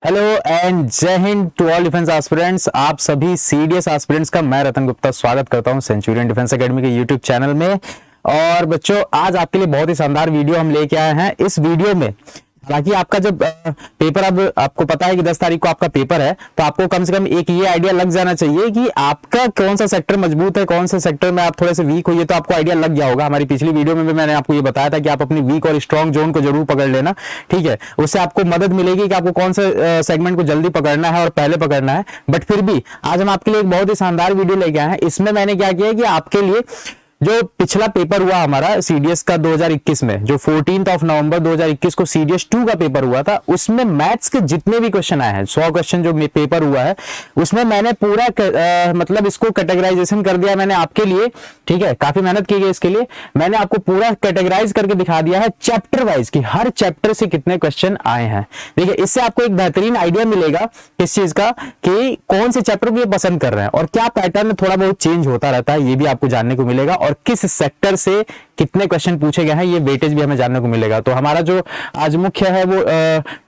Hello and जय हिंद to all defence aspirants. आप सभी सीडीएस एस्पिरेंट्स का मैं रतन गुप्ता स्वागत करता हूं सेंचुरियन डिफेंस एकेडमी के यूट्यूब चैनल में। और बच्चों, आज आपके लिए बहुत ही शानदार वीडियो हम लेके आए हैं। इस वीडियो में हालांकि आपका जब पेपर, अब आपको पता है कि 10 तारीख को आपका पेपर है, तो आपको कम से कम एक ये आइडिया लग जाना चाहिए कि आपका कौन सा सेक्टर मजबूत है, कौन से सेक्टर में आप थोड़े से वीक हुई है। तो आपको आइडिया लग गया होगा। हमारी पिछली वीडियो में भी मैंने आपको ये बताया था कि आप अपनी वीक और स्ट्रॉन्ग जोन को जरूर पकड़ लेना, ठीक है। उससे आपको मदद मिलेगी कि आपको कौन से सेगमेंट को जल्दी पकड़ना है और पहले पकड़ना है। बट फिर भी आज हम आपके लिए एक बहुत ही शानदार वीडियो लेके आए हैं। इसमें मैंने क्या किया कि आपके लिए जो पिछला पेपर हुआ हमारा सीडीएस का 2021 में, जो 14 नवंबर 2021 को सीडीएस 2 का पेपर हुआ था, उसमें मैथ्स के जितने भी क्वेश्चन आए हैं, 100 क्वेश्चन जो पेपर हुआ है, उसमें मैंने पूरा मतलब इसको कैटेगराइजेशन कर दिया मैंने आपके लिए, ठीक है। काफी मेहनत की गई इसके लिए। मैंने आपको पूरा कैटेगराइज करके दिखा दिया है चैप्टर वाइज कि हर चैप्टर से कितने क्वेश्चन आए हैं। देखिए, इससे आपको एक बेहतरीन आइडिया मिलेगा किस चीज का, कि कौन से चैप्टर को ये पसंद कर रहे हैं और क्या पैटर्न थोड़ा बहुत चेंज होता रहता है, ये भी आपको जानने को मिलेगा। और किस सेक्टर से कितने क्वेश्चन पूछे गए हैं, ये वेटेज भी हमें जानने को मिलेगा। तो हमारा जो आज मुख्य है वो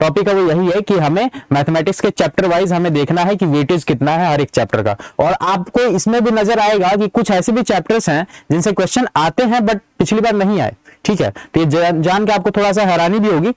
टॉपिक है, वो यही है कि हमें मैथमेटिक्स के चैप्टर वाइज हमें देखना है कि वेटेज कितना है हर एक चैप्टर का। और आपको इसमें भी नजर आएगा कि कुछ ऐसे भी चैप्टर्स हैं जिनसे क्वेश्चन आते हैं बट पिछली बार नहीं आए, ठीक है। तो ये जान के आपको थोड़ा सा हैरानी भी होगी,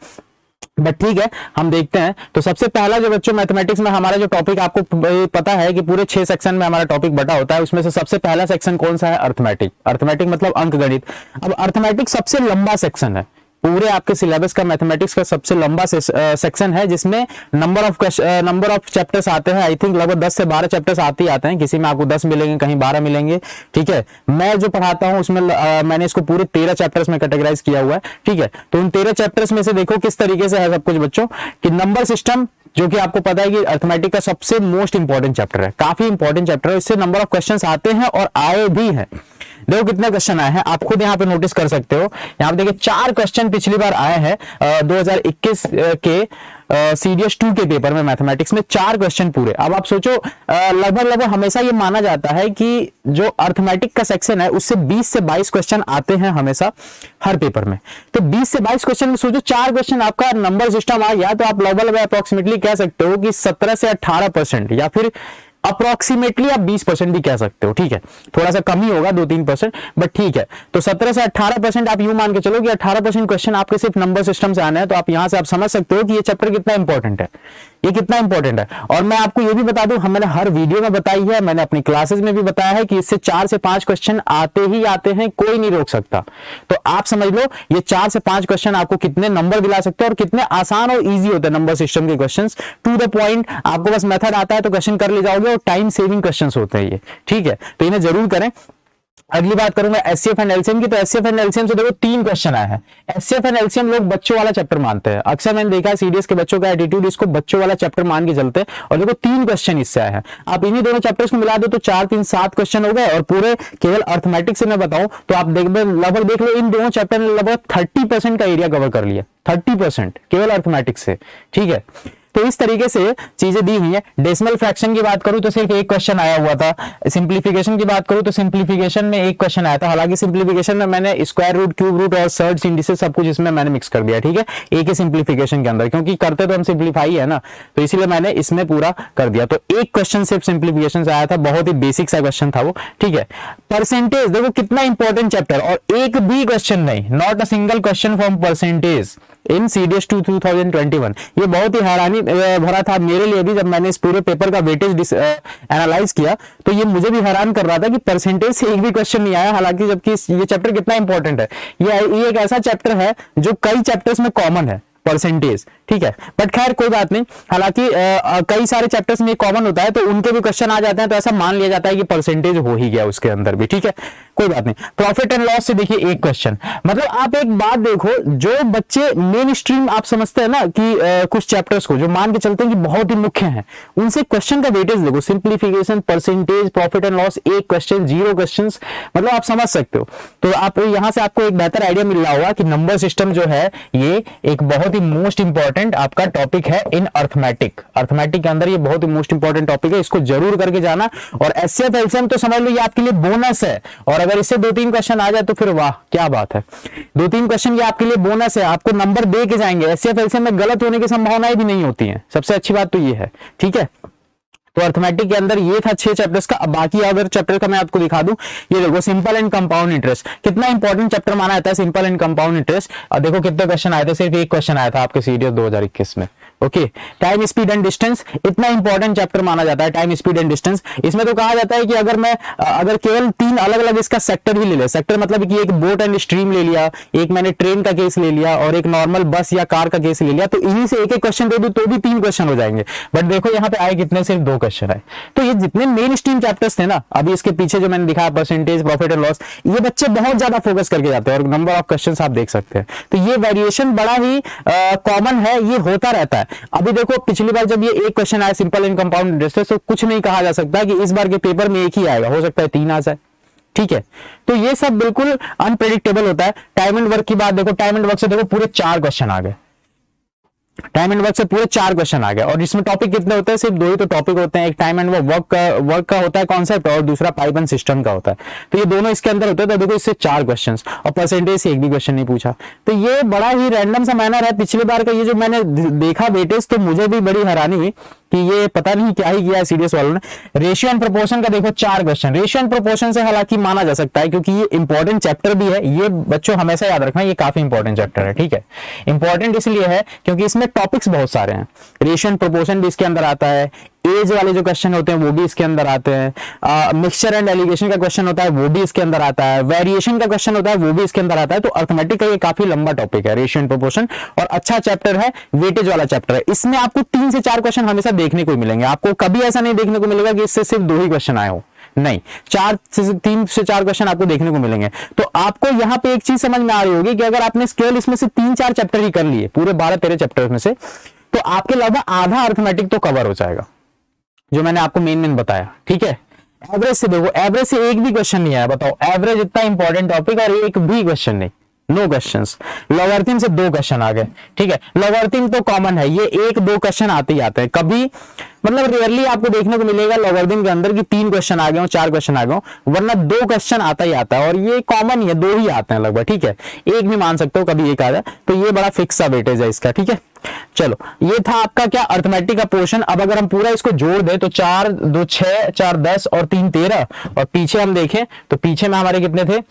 बट ठीक है, हम देखते हैं। तो सबसे पहला जो बच्चों मैथमेटिक्स में हमारा जो टॉपिक, आपको पता है कि पूरे 6 सेक्शन में हमारा टॉपिक बटा होता है। उसमें से सबसे पहला सेक्शन कौन सा है? अर्थमेटिक। अर्थमेटिक मतलब अंकगणित। अब अर्थमेटिक सबसे लंबा सेक्शन है पूरे आपके सिलेबस का। मैथमेटिक्स का सबसे लंबा सेक्शन है जिसमें नंबर ऑफ चैप्टर्स आते हैं। आई थिंक लगभग 10 से 12 चैप्टर्स आते ही आते हैं। किसी में आपको 10 मिलेंगे, कहीं 12 मिलेंगे, ठीक है। मैं जो पढ़ाता हूं उसमें मैंने इसको पूरे 13 चैप्टर्स में कैटेगराइज किया हुआ है, ठीक है। तो उन 13 चैप्टर्स में से देखो किस तरीके से है सब कुछ बच्चों, कि नंबर सिस्टम, जो कि आपको पता है कि अर्थमेटिक का सबसे मोस्ट इंपॉर्टेंट चैप्टर है, काफी इंपॉर्टेंट चैप्टर है। इससे नंबर ऑफ क्वेश्चन आते हैं और आए भी हैं। देखो कितने क्वेश्चन आए हैं, आप खुद यहाँ पे नोटिस कर सकते हो। यहाँ पे देखिए 4 क्वेश्चन पिछली बार आए हैं 2021 के सीडीएस 2 के पेपर में। मैथमेटिक्स में 4 क्वेश्चन पूरे। अब आप सोचो, लगभग हमेशा ये माना जाता है कि जो अर्थमेटिक का सेक्शन है उससे 20 से 22 क्वेश्चन आते हैं हमेशा हर पेपर में। तो 20 से 22 क्वेश्चन में सोचो 4 क्वेश्चन आपका नंबर सिस्टम आ गया, तो आप लगभग अप्रोक्सीमेटली कह सकते हो कि 17 से 18% या फिर अप्रोक्सीमेटली आप 20% भी कह सकते हो, ठीक है। थोड़ा सा कम ही होगा, 2-3%, बट ठीक है। तो 17 से 18% आप यूं मान के चलो कि 18% क्वेश्चन आपके सिर्फ नंबर सिस्टम से आने हैं। तो आप यहां से आप समझ सकते हो कि ये चैप्टर कितना इंपॉर्टेंट है, ये कितना इंपॉर्टेंट है। और मैं आपको ये भी बता दूं, मैंने हर वीडियो में बताई है, मैंने अपनी क्लासेस में भी बताया है कि इससे 4 से 5 क्वेश्चन आते ही आते हैं, कोई नहीं रोक सकता। तो आप समझ लो ये 4 से 5 क्वेश्चन आपको कितने नंबर दिला सकते हैं और कितने आसान और ईजी होते हैं नंबर सिस्टम के क्वेश्चन। टू द पॉइंट, आपको बस मेथड आता है तो क्वेश्चन कर ले जाओगे, और टाइम सेविंग क्वेश्चंस होते हैं ये, ठीक है। तो इन्हें जरूर करें। अगली बात करूंगा एचसीएफ एंड एलसीएम की। तो एचसीएफ एंड एलसीएम से देखो 3 क्वेश्चन आए हैं। एचसीएफ एंड एलसीएम लोग बच्चों वाला चैप्टर मानते हैं। अक्सर मैंने देखा है सीडीएस के बच्चों का एटीट्यूड, इसको बच्चों वाला चैप्टर मान के चलते हैं। और देखो 3 क्वेश्चन इससे आए हैं। आप इन्हीं दोनों चैप्टर्स को मिला दो तो 4, 3, 7 क्वेश्चन हो गए। और पूरे केवल अर्थमेटिक से मैं बताऊं तो आप लगभग देख लो, इन दोनों चैप्टर ने लगभग 30% का एरिया कवर कर लिया। 30% केवल अर्थमेटिक से, ठीक है। तो इस तरीके से चीजें दी हुई है। डेसिमल फ्रैक्शन की बात करूं तो सिर्फ 1 क्वेश्चन आया हुआ था। सिंप्लीफिकेशन की बात करूं तो सिंप्लीफिकेशन में 1 क्वेश्चन आया था। हालांकि सिंप्लीफिकेशन में मैंने स्क्वायर रूट, क्यूब रूट और सर्ड्स, इंडिसेस सब कुछ इसमें मैंने मिक्स कर दिया, ठीक है, एक ही सिंप्लीफिकेशन के अंदर, क्योंकि करते तो हम सिंप्लीफाई है ना, तो इसीलिए मैंने इसमें पूरा कर दिया। तो 1 क्वेश्चन सिर्फ सिंप्लीफिकेशन से आया था, बहुत ही बेसिक सा क्वेश्चन था वो, ठीक है। परसेंटेज देखो कितना इंपॉर्टेंट चैप्टर, और एक भी क्वेश्चन नहीं, not a single question from percentage in CDS 2 2021। ये बहुत ही हैरानी भरा था मेरे लिए भी, जब मैंने इस पूरे पेपर का वेटेज एनालाइज किया तो ये मुझे भी हैरान कर रहा था कि परसेंटेज से एक भी क्वेश्चन नहीं आया। हालांकि जबकि ये चैप्टर कितना इंपॉर्टेंट है, ये एक ऐसा चैप्टर है जो कई चैप्टर्स में कॉमन है, परसेंटेज, ठीक है। बट खैर कोई बात नहीं। हालांकि कई सारे चैप्टर्स में कॉमन होता है तो उनके भी क्वेश्चन आ जाते हैं, तो ऐसा मान लिया जाता है कि परसेंटेज हो ही गया उसके अंदर भी, ठीक है, कोई बात नहीं। प्रॉफिट एंड लॉस से देखिए 1 क्वेश्चन। मतलब आप एक बात देखो, जो बच्चे मेन स्ट्रीम आप समझते हैं ना कि कुछ चैप्टर्स को जो मान के चलते हैं कि बहुत ही मुख्य हैं, उनसे क्वेश्चन का वेटेज देखो, simplification, percentage, profit and loss, 1 question, 0 question, मतलब आप समझ सकते हो। तो आप यहां से आपको एक बेहतर आइडिया मिल रहा होगा कि नंबर सिस्टम जो है ये एक बहुत बहुत ही मोस्ट इंपॉर्टेंट आपका टॉपिक है इन अर्थमेटिक। अर्थमेटिक के अंदर ये बहुत ही मोस्ट इंपॉर्टेंट टॉपिक है, इसको जरूर करके जाना। और एचसीएफ एलसीएम तो समझ लो ये आपके लिए बोनस है, और अगर इससे 2-3 क्वेश्चन आ जाए तो फिर वाह क्या बात है। 2-3 क्वेश्चन ये आपके लिए बोनस है, आपको नंबर दे के जाएंगे। एचसीएफ एलसीएम में गलत होने की संभावनाएं भी नहीं होती है, सबसे अच्छी बात तो ये है, ठीक है। तो अर्थमेटिक के अंदर ये था 6 चैप्टर्स का। अब बाकी अगर चैप्टर का मैं आपको दिखा दूं, ये देखो सिंपल एंड कंपाउंड इंटरेस्ट, कितना इंपॉर्टेंट चैप्टर माना जाता है सिंपल एंड कंपाउंड इंटरेस्ट। और देखो कितने क्वेश्चन आए थे, सिर्फ एक क्वेश्चन आया था आपके सीडीएस 2021 में। Okay, time speed and distance, इतना इंपॉर्टेंट चैप्टर माना जाता है टाइम स्पीड एंड डिस्टेंस। इसमें तो कहा जाता है कि अगर केवल 3 अलग अलग इसका सेक्टर भी ले ले, सेक्टर मतलब कि एक बोट एंड स्ट्रीम ले लिया, एक मैंने ट्रेन का केस ले लिया और एक नॉर्मल बस या कार का केस ले लिया, तो इन्हीं से एक एक क्वेश्चन दे दूं तो भी 3 क्वेश्चन हो जाएंगे। बट देखो यहाँ पे आए कितने, सिर्फ 2 क्वेश्चन आए। तो ये जितने मेन स्ट्रीम चैप्टर्स थे ना, अभी इसके पीछे जो मैंने दिखाया परसेंटेज, प्रॉफिट एंड लॉस, ये बच्चे बहुत ज्यादा फोकस करके जाते हैं और नंबर ऑफ क्वेश्चंस आप देख सकते हैं। तो ये वेरिएशन बड़ा ही कॉमन है, ये होता रहता है। अभी देखो पिछली बार जब ये एक क्वेश्चन आया सिंपल एंड कंपाउंड इंटरेस्ट, तो कुछ नहीं कहा जा सकता कि इस बार के पेपर में एक ही आएगा, हो सकता है 3 आ जाए, ठीक है। तो ये सब बिल्कुल अनप्रेडिक्टेबल होता है। टाइम एंड वर्क की बात देखो, टाइम एंड वर्क से देखो पूरे 4 क्वेश्चन आ गए, टाइम एंड वर्क से पूरे 4 क्वेश्चन आ गए। और इसमें टॉपिक कितने होते हैं, सिर्फ 2 ही तो टॉपिक होते हैं, एक टाइम एंड वर्क का होता है कॉन्सेप्ट और दूसरा पाइप एंड सिस्टम का होता है। तो ये दोनों इसके अंदर होते हैं। तो देखो इससे 4 क्वेश्चन और परसेंटेज से एक भी क्वेश्चन नहीं पूछा। तो ये बड़ा ही रैंडम सा मैनर है। पिछली बार का ये जो मैंने देखा वेटेज, तो मुझे भी बड़ी हैरानी हुई कि ये पता नहीं क्या ही किया है सीडीएस वालों ने। रेशियो एंड प्रोपोर्शन का देखो 4 क्वेश्चन, रेशियो एंड प्रोपोर्शन से हालांकि माना जा सकता है क्योंकि ये इंपॉर्टेंट चैप्टर भी है। ये बच्चों हमेशा याद रखना, ये काफी इंपॉर्टेंट चैप्टर है, ठीक है। इंपॉर्टेंट इसलिए है क्योंकि इसमें टॉपिक्स बहुत सारे हैं। रेशियो एंड प्रोपोर्शन भी इसके अंदर आता है, एज वाले जो क्वेश्चन होते हैं वो भी इसके अंदर आते हैं, मिक्सचर एंड एलिगेशन का क्वेश्चन होता है वो भी इसके अंदर आता है, वेरिएशन का क्वेश्चन होता है वो भी इसके अंदर आता है। तो अर्थमेटिक का ये काफी लंबा टॉपिक है रेशियो एंड प्रोपोर्शन, और अच्छा चैप्टर है, वेटेज वाला चैप्टर है। इसमें आपको 3 से 4 क्वेश्चन हमेशा देखने को मिलेंगे, आपको कभी ऐसा नहीं देखने को मिलेगा कि इससे सिर्फ 2 ही क्वेश्चन आए हो, नहीं, 3 से 4 क्वेश्चन आपको देखने को मिलेंगे। तो आपको यहाँ पे एक चीज समझ में आ रही होगी कि अगर आपने केवल इसमें से 3-4 चैप्टर ही कर लिए पूरे 12-13 चैप्टर में से, तो आपके लगभग आधा अर्थमेटिक तो कवर हो जाएगा, जो मैंने आपको मेन बताया, ठीक है। एवरेज से देखो, एवरेज से एक भी क्वेश्चन नहीं आया, बताओ। एवरेज इतना इंपॉर्टेंट टॉपिक और एक भी क्वेश्चन नहीं, नो क्वेश्चंस। लॉगरिथम से 2 क्वेश्चन आ गए, ठीक है। लॉगरिथम तो कॉमन है, ये 1-2 क्वेश्चन आते ही आते हैं, कभी मतलब रेयरली आपको देखने को मिलेगा लॉगरिथम के अंदर कि 3 क्वेश्चन आ गए हो, 4 क्वेश्चन आ गए हो, वरना 2 क्वेश्चन आता ही आता है। और ये कॉमन ही है, 2 ही आते हैं लगभग, ठीक है। एक भी मान सकते हो कभी एक आ जाए, तो ये बड़ा फिक्स सा वेटेज है इसका, ठीक है। चलो, ये था आपका क्या अर्थमेटिक का पोर्शन। अब अगर हम पूरा इसको जोड़ दें तो 4 2 6 4 10 और 3 13, और पीछे हम देखें तो पीछे में हमारे कितने थे,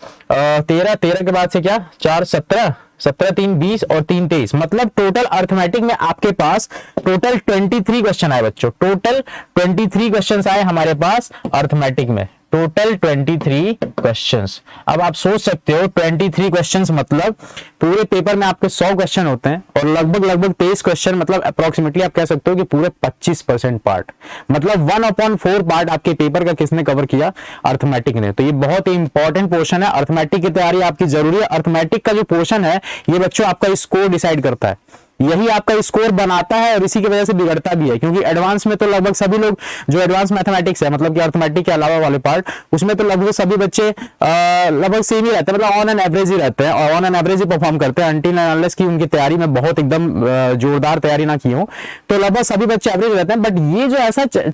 13 के बाद से क्या 4 17 3 20 और 3 23, मतलब टोटल अर्थमेटिक में आपके पास टोटल 23 क्वेश्चन आए बच्चों। टोटल 23 क्वेश्चन आए हमारे पास अर्थमेटिक में, टोटल 23 क्वेश्चंस। अब आप सोच सकते हो 23 क्वेश्चंस मतलब पूरे पेपर में आपके 100 क्वेश्चन होते हैं और लगभग 23 क्वेश्चन, मतलब अप्रोक्सीमेटली आप कह सकते हो कि पूरे 25% पार्ट, मतलब 1/4 पार्ट आपके पेपर का किसने कवर किया, अर्थमेटिक ने। तो ये बहुत ही इंपॉर्टेंट पोर्शन है, अर्थमेटिक की तैयारी आपकी जरूरी है। अर्थमेटिक का जो पोर्शन है ये बच्चों आपका स्कोर डिसाइड करता है, यही आपका स्कोर बनाता है और इसी की वजह से बिगड़ता भी है। क्योंकि एडवांस में तो लगभग सभी लोग जो एडवांस मैथमेटिक्स है, मतलब कि अर्थमेटिक के अलावा वाले पार्ट, उसमें तो लगभग सभी बच्चे लगभग सेम ही रहते हैं, मतलब ऑन एन एवरेज ही रहते हैं और on an average he perform करते हैं, अनटिल एंड अनलेस की उनकी तैयारी में बहुत एकदम जोरदार तैयारी ना की हो, तो लगभग सभी बच्चे एवरेज रहते हैं। बट ये जो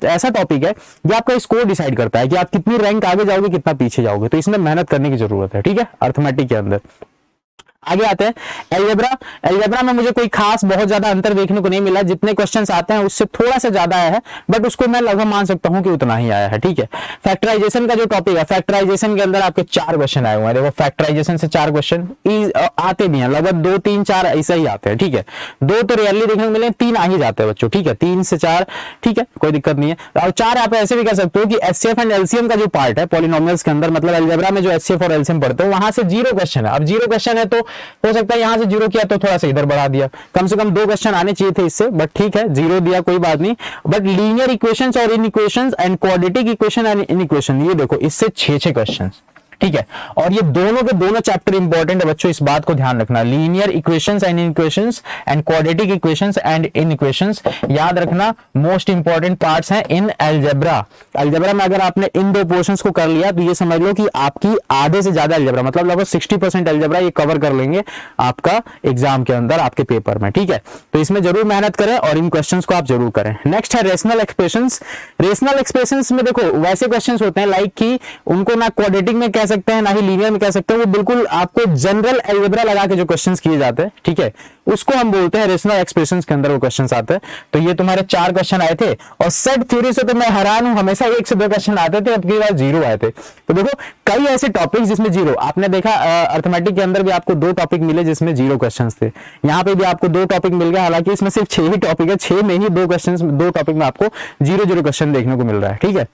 ऐसा टॉपिक है, ये आपका स्कोर डिसाइड करता है कि आप कितनी रैंक आगे जाओगे, कितना पीछे जाओगे। तो इसमें मेहनत करने की जरूरत है, ठीक है, अर्थमेटिक के अंदर। आगे आते हैं अलजेब्रा। अलजेब्रा में मुझे कोई खास बहुत ज्यादा अंतर देखने को नहीं मिला, जितने क्वेश्चंस आते हैं उससे थोड़ा सा ज्यादा आया है, बट उसको मैं लगभग मान सकता हूं कि उतना ही आया है, ठीक है। फैक्टराइजेशन का जो टॉपिक है, फैक्टराइजेशन के अंदर आपके 4 क्वेश्चन आए हुए हैं। देखो फैक्टराइजेशन से 4 क्वेश्चन आते भी हैं, लगभग 2 3 4 ऐसे ही आते हैं, ठीक है। 2 तो रेयरली देखने को मिले, 3 आ ही जाते हैं बच्चों, ठीक है। 3 से 4 ठीक है, कोई दिक्कत नहीं है। और 4 आप ऐसे भी कह सकते हो कि एचसीएफ एंड एलसीएम का जो पार्ट है पॉलिनोमियल्स के अंदर, मतलब अलजेब्रा में जो एचसीएफ और एलसीएम पढ़ते हो वहां से 0 क्वेश्चन है। अब 0 क्वेश्चन है तो हो सकता है यहां से 0 किया तो थोड़ा सा इधर बढ़ा दिया, कम से कम 2 क्वेश्चन आने चाहिए थे इससे, बट ठीक है 0 दिया कोई बात नहीं। बट लीनियर इक्वेशंस और inequations and quadratic equation and inequation, ये देखो इससे 6 क्वेश्चन, ठीक है। और ये दोनों के दोनों चैप्टर इंपॉर्टेंट है बच्चों, इस बात को ध्यान रखना। Linear equations and equations and quadratic equations and in equations, याद रखना मोस्ट इंपॉर्टेंट पार्ट्स हैं इन अलजेब्रा। अलजेब्रा में अगर आपने इन दो पोर्शंस को कर लिया तो ये समझ लो कि आपकी आधे से ज्यादा अलजेब्रा, मतलब लगभग 60% अलजेब्रा ये कवर कर लेंगे आपका एग्जाम के अंदर, आपके पेपर में, ठीक है। तो इसमें जरूर मेहनत करें और इन क्वेश्चंस को आप जरूर करें। नेक्स्ट है रेशनल एक्सप्रेशंस। रेशनल एक्सप्रेशंस में देखो वैसे क्वेश्चंस होते हैं लाइक कि उनको ना क्वाड्रेटिक में कह सकते हैं ना ही लीनियर में कह सकते हैं, वो बिल्कुल आपको जनरल अलजेब्रा लगा के जो क्वेश्चंस किए जाते हैं, ठीक है, उसको हम बोलते हैं रेशनल एक्सप्रेशंस के अंदर वो क्वेश्चंस आते हैं। तो ये तुम्हारे 4 क्वेश्चन आए थे और सेट थ्योरी से तो मैं हैरान हूं, हमेशा 1 से 2 क्वेश्चन आते थे, अब की बार 0 आए थे। तो देखो कई ऐसे टॉपिक्स जिसमें 0, आपने देखा अर्थमेटिक के अंदर भी आपको 2 टॉपिक मिले जिसमें 0 क्वेश्चंस थे, यहाँ पे भी आपको 2 टॉपिक मिल गया, हालांकि इसमें सिर्फ 6 ही टॉपिक है, 6 में ही 2 क्वेश्चंस, 2 टॉपिक में आपको 0 क्वेश्चन देखने को मिल रहा है, ठीक है।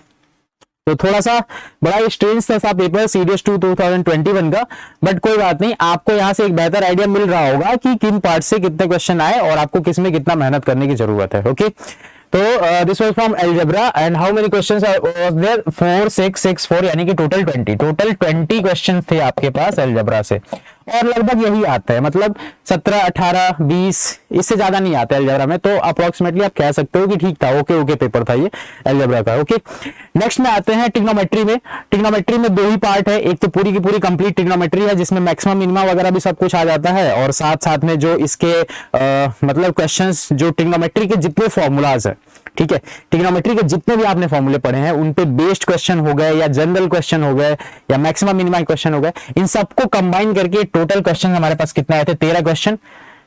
तो थोड़ा सा बड़ा स्ट्रेंज था पेपर सीडीएस 2 2021 का, बट कोई बात नहीं, आपको यहाँ से एक बेहतर आइडिया मिल रहा होगा कि किन पार्ट से कितने क्वेश्चन आए और आपको किसमें कितना मेहनत करने की जरूरत है। ओके, तो this was from algebra and how many questions was there, 4 6 6 4, यानी कि टोटल 20 क्वेश्चंस थे आपके पास अलजेब्रा से, और लगभग यही आता है, मतलब 17 18 20, इससे ज्यादा नहीं आता है अलजेब्रा में। तो अप्रोक्सीमेटली आप कह सकते हो कि ठीक था, ओके पेपर था ये अलजेब्रा का। ओके, नेक्स्ट में आते हैं ट्रिग्नोमेट्री में। ट्रिग्नोमेट्री में 2 ही पार्ट है, एक तो पूरी की पूरी कंप्लीट ट्रिग्नोमेट्री है जिसमें मैक्सिमम मिनिमम वगैरह भी सब कुछ आ जाता है, और साथ साथ में जो इसके मतलब क्वेश्चंस जो ट्रिग्नोमेट्री के जितने फॉर्मूलाज है, ठीक है, ट्रिग्नोमेट्री के जितने भी आपने फॉर्मूले पढ़े हैं उन पे बेस्ड क्वेश्चन हो गए या जनरल क्वेश्चन हो गए या मैक्सिमम मिनिमम क्वेश्चन हो गए, इन सबको कंबाइन करके टोटल क्वेश्चन हमारे पास कितने आए थे, 13 क्वेश्चन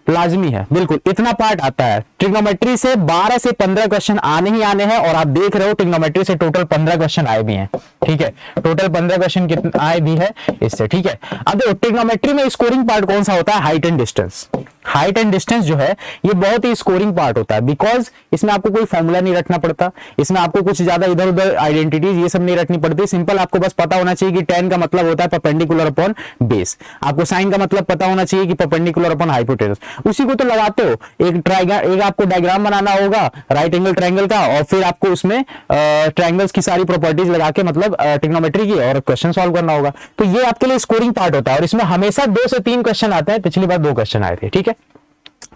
लाजमी है, बिल्कुल इतना पार्ट आता है। ट्रिग्नोमेट्री से 12 से 15 क्वेश्चन आने ही आने हैं, और आप देख रहे हो ट्रिग्नोमेट्री से टोटल 15 क्वेश्चन आए भी हैं, ठीक है, टोटल 15 क्वेश्चन कितने आए भी है इससे, ठीक है। अब देखो ट्रिग्नोमेट्री में स्कोरिंग पार्ट कौन सा होता है, height and distance. Height and distance जो है ये बहुत ही स्कोरिंग पार्ट होता है, बिकॉज इसमें आपको कोई फॉर्मूला नहीं रखना पड़ता, इसमें आपको कुछ ज्यादा इधर उधर आइडेंटिटीज ये सब नहीं रखनी पड़ती, सिंपल आपको बस पता होना चाहिए कि tan का मतलब होता है परपेंडिकुलर अपॉन बेस, आपको sin का मतलब पता होना चाहिए कि परपेंडिकुलर अपॉन हाइपोटेनस, उसी को तो लगाते हो। एक आपको डायग्राम बनाना होगा राइट एंगल ट्रायंगल का, और फिर आपको उसमें ट्रायंगल्स की सारी प्रॉपर्टीज लगा के मतलब ट्रिग्नोमेट्री की और क्वेश्चन सॉल्व करना होगा। तो ये आपके लिए स्कोरिंग पार्ट होता है, और इसमें हमेशा 2 से 3 क्वेश्चन आते हैं, पिछली बार 2 क्वेश्चन आए थे, ठीक है,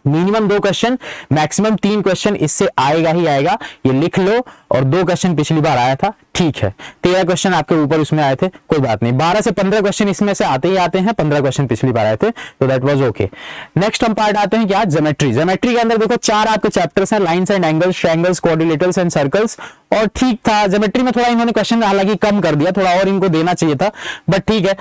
मिनिमम 2 क्वेश्चन, मैक्सिमम 3 क्वेश्चन इससे आएगा ही आएगा, ये लिख लो। और 2 क्वेश्चन पिछली बार आया था, ठीक है, 13 क्वेश्चन आपके ऊपर उसमें आए थे, कोई बात नहीं, 12 से 15 क्वेश्चन इसमें से आते ही आते हैं, 15 क्वेश्चन पिछली बार आए थे, तो दैट वाज ओके। नेक्स्ट हम पार्ट आते हैं क्या, ज्योमेट्री। ज्योमेट्री के अंदर देखो 4 आपके चैप्टर्स हैं, lines and angles, triangles, quadrilaterals and circles, और ठीक था ज्योमेट्री में थोड़ा इन्होंने क्वेश्चन हालांकि कम कर दिया, थोड़ा और इनको देना चाहिए था, बट ठीक है।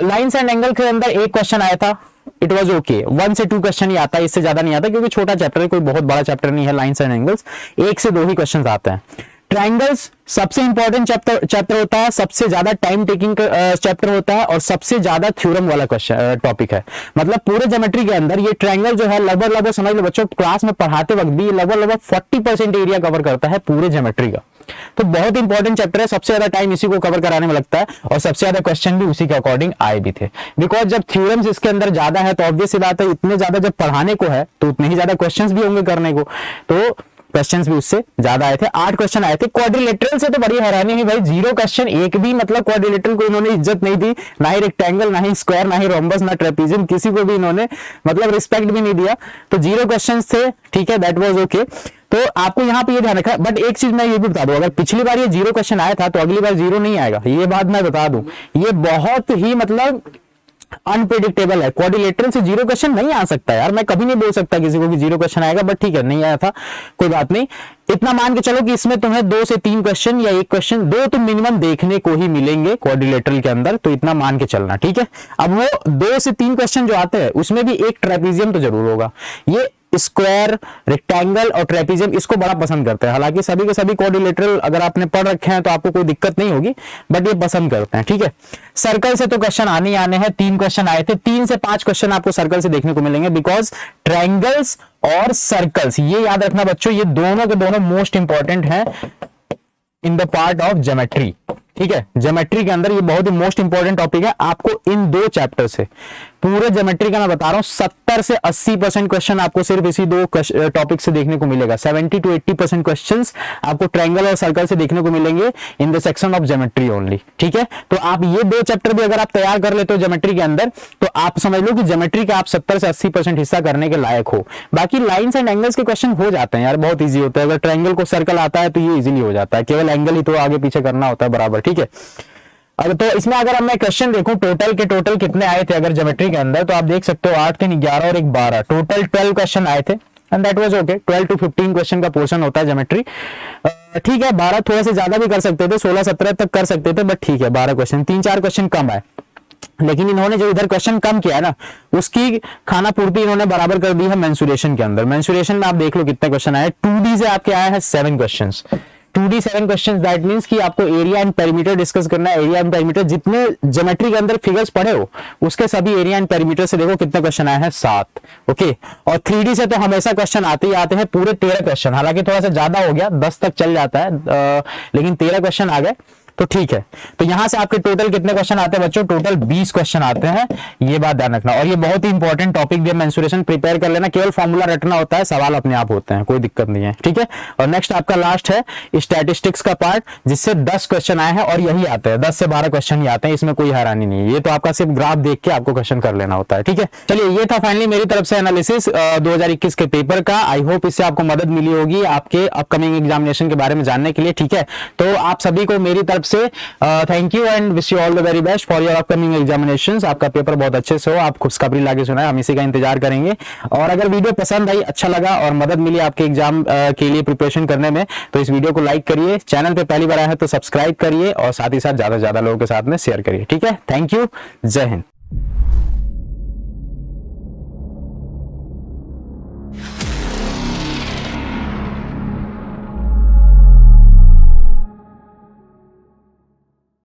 लाइन्स एंड एंगल के अंदर 1 क्वेश्चन आया था, इट वॉज ओके, 1 से 2 क्वेश्चन ही आता है, इससे ज्यादा नहीं आता, क्योंकि छोटा चैप्टर है, कोई बहुत बड़ा चैप्टर नहीं है लाइन्स एंड एंगल्स, 1 से 2 ही क्वेश्चन आते हैं। ट्रायंगल्स सबसे इंपॉर्टेंट चैप्टर होता है, सबसे ज्यादा टाइम टेकिंग चैप्टर होता है, और सबसे ज्यादा थ्योरम वाला क्वेश्चन टॉपिक है, मतलब पूरे ज्योमेट्री के अंदर ये ट्रायंगल जो है लगभग समझ लो बच्चों, क्लास में पढ़ाते वक्त भी लगभग 40% एरिया कवर करता है पूरे ज्योमेट्री का। तो बहुत इंपॉर्टेंट चैप्टर है, सबसे ज्यादा टाइम इसी को कवर कराने में लगता है, और सबसे ज्यादा क्वेश्चन भी उसी के अकॉर्डिंग आए भी थे, बिकॉज जब थ्योरम्स इसके अंदर ज्यादा है तो ऑब्वियस सी बात है, इतने ज्यादा जब पढ़ाने को है तो उतने ही ज्यादा क्वेश्चंस भी होंगे करने को, तो क्वेश्चंस भी उससे ज्यादा आए थे, 8 क्वेश्चन आए थे। क्वाड्रिलेटरल से तो बड़ी हैरानी है भाई, 0 क्वेश्चन, एक भी मतलब क्वाड्रिलेटरल को इन्होंने इज्जत नहीं दी, ना ही रेक्टेंगल, ना ही स्क्वायर, ना ही रोम्बस, ना ट्रेपीजियम, किसी को भी इन्होंने मतलब रिस्पेक्ट भी नहीं दिया, तो 0 क्वेश्चंस थे, ठीक है, दैट वाज ओके। तो आपको यहाँ पे ये ध्यान रखा, बट एक चीज मैं ये भी बता दूं, अगर पिछली बार ये 0 क्वेश्चन आया था तो अगली बार 0 नहीं आएगा, ये बात मैं बता दूं, ये बहुत ही मतलब अनप्रेडिक्टेबल है। क्वाड्रिलेटरल से 0 क्वेश्चन नहीं आ सकता यार, मैं कभी नहीं बोल सकता किसी को कि 0 क्वेश्चन आएगा, बट ठीक है नहीं आया था, कोई बात नहीं। इतना मान के चलो कि इसमें तुम्हें 2 से 3 क्वेश्चन या 1 क्वेश्चन, 2 तो मिनिमम देखने को ही मिलेंगे क्वाड्रिलेटरल के अंदर, तो इतना मान के चलना, ठीक है। अब वो 2 से 3 क्वेश्चन जो आते हैं उसमें भी एक ट्रेपीजियम तो जरूर होगा, ये स्क्वायर, रेक्टेंगल और ट्रेपीजियम इसको बड़ा पसंद करते हैं, हालांकि सभी के सभी क्वाड्रिलेटरल अगर आपने पढ़ रखे हैं तो आपको कोई दिक्कत नहीं होगी, बट ये पसंद करते हैं, ठीक है। सर्कल से तो क्वेश्चन आने ही आने हैं, 3 क्वेश्चन आए थे, 3 से 5 क्वेश्चन आपको सर्कल से देखने को मिलेंगे, बिकॉज ट्रायंगल्स और सर्कल्स, ये याद रखना बच्चों, ये दोनों के दोनों मोस्ट इंपॉर्टेंट हैं in the part of geometry, ठीक है। ज्योमेट्री के अंदर ये बहुत ही मोस्ट इंपॉर्टेंट टॉपिक है, आपको इन 2 चैप्टर से पूरे ज्योमेट्री का मैं बता रहा हूँ 70 से 80% क्वेश्चन आपको सिर्फ इसी दो टॉपिक से देखने को मिलेगा। 70 to 80% क्वेश्चंस आपको ट्रायंगल और सर्कल से देखने को मिलेंगे in the section of geometry only. ठीक है, तो आप ये दो चैप्टर भी अगर आप तैयार कर लेते हो ज्योमेट्री के अंदर, तो आप समझ लो कि ज्योमेट्री का आप 70 से 80% हिस्सा करने के लायक हो। बाकी लाइंस एंड एंगल्स के क्वेश्चन हो जाते हैं यार, बहुत ईजी होता है। अगर ट्रायंगल को सर्कल आता है तो ये इजीली हो जाता है, केवल एंगल ही तो आगे पीछे करना होता है बराबर। ठीक है, अब तो इसमें अगर मैं क्वेश्चन देखूं टोटल कितने आए थे अगर ज्योमेट्री के अंदर, तो आप देख सकते हो 8 3 11 और 1 12, टोटल 12 क्वेश्चन आए थे and that was okay. 12 to 15 question का पोर्शन होता है ज्योमेट्री। ठीक है, 12 थोड़ा से ज्यादा भी कर सकते थे, 16 17 तक कर सकते थे, बट ठीक है 12 क्वेश्चन, 3-4 क्वेश्चन कम आए। लेकिन इन्होंने जो इधर क्वेश्चन कम किया ना, उसकी खाना पूर्ति इन्होंने बराबर कर दी है मेंसुरेशन के अंदर। मेंसुरेशन में आप देख लो कितने क्वेश्चन आए। 2D से आपके आया है 7 questions. 2D 7 questions, that means कि आपको एरिया एंड पेरीमीटर डिस्कस करना है। एरिया एंड पेरीमीटर जितने ज्योमेट्री के अंदर फिगर्स पढ़े हो उसके सभी एरिया एंड पेरीमीटर से देखो कितने क्वेश्चन आए हैं, 7। ओके, और 3D से तो हमेशा क्वेश्चन आते ही आते हैं, पूरे 13 क्वेश्चन। हालांकि थोड़ा सा ज्यादा हो गया, 10 तक चल जाता है, लेकिन 13 क्वेश्चन आ गए तो ठीक है। तो यहां से आपके टोटल कितने क्वेश्चन आते हैं बच्चों? टोटल 20 क्वेश्चन आते हैं, ये बात ध्यान रखना। और ये बहुत ही इंपॉर्टेंट टॉपिक भी है, मेंसुरेशन प्रिपेयर कर लेना, केवल फॉर्मूला रटना होता है, सवाल अपने आप होते हैं, कोई दिक्कत नहीं है। ठीक है, और नेक्स्ट आपका लास्ट है स्टैटिस्टिक्स का पार्ट, जिससे 10 क्वेश्चन आए हैं और यही आते हैं, 10 से 12 क्वेश्चन ही आते हैं, इसमें कोई हैरानी नहीं है। ये तो आपका सिर्फ ग्राफ देख के आपको क्वेश्चन कर लेना होता है। ठीक है, चलिए ये था फाइनली मेरी तरफ से एनालिसिस 2021 के पेपर का। आई होप इससे आपको मदद मिली होगी आपके अपकमिंग एग्जामिनेशन के बारे में जानने के लिए। ठीक है, तो आप सभी को मेरी तरफ से thank you and wish you all the very best for your upcoming examinations. आपका पेपर बहुत अच्छे से हो, आप खुशखबरी लाके सुनाए, हम इसी का इंतजार करेंगे। और अगर वीडियो पसंद आई, अच्छा लगा और मदद मिली आपके एग्जाम के लिए प्रिपरेशन करने में, तो इस वीडियो को लाइक करिए, चैनल पे पहली बार आया है तो सब्सक्राइब करिए और साथ ही साथ ज्यादा से ज्यादा लोगों के साथ में शेयर करिए। ठीक है, थैंक यू, जय हिंद।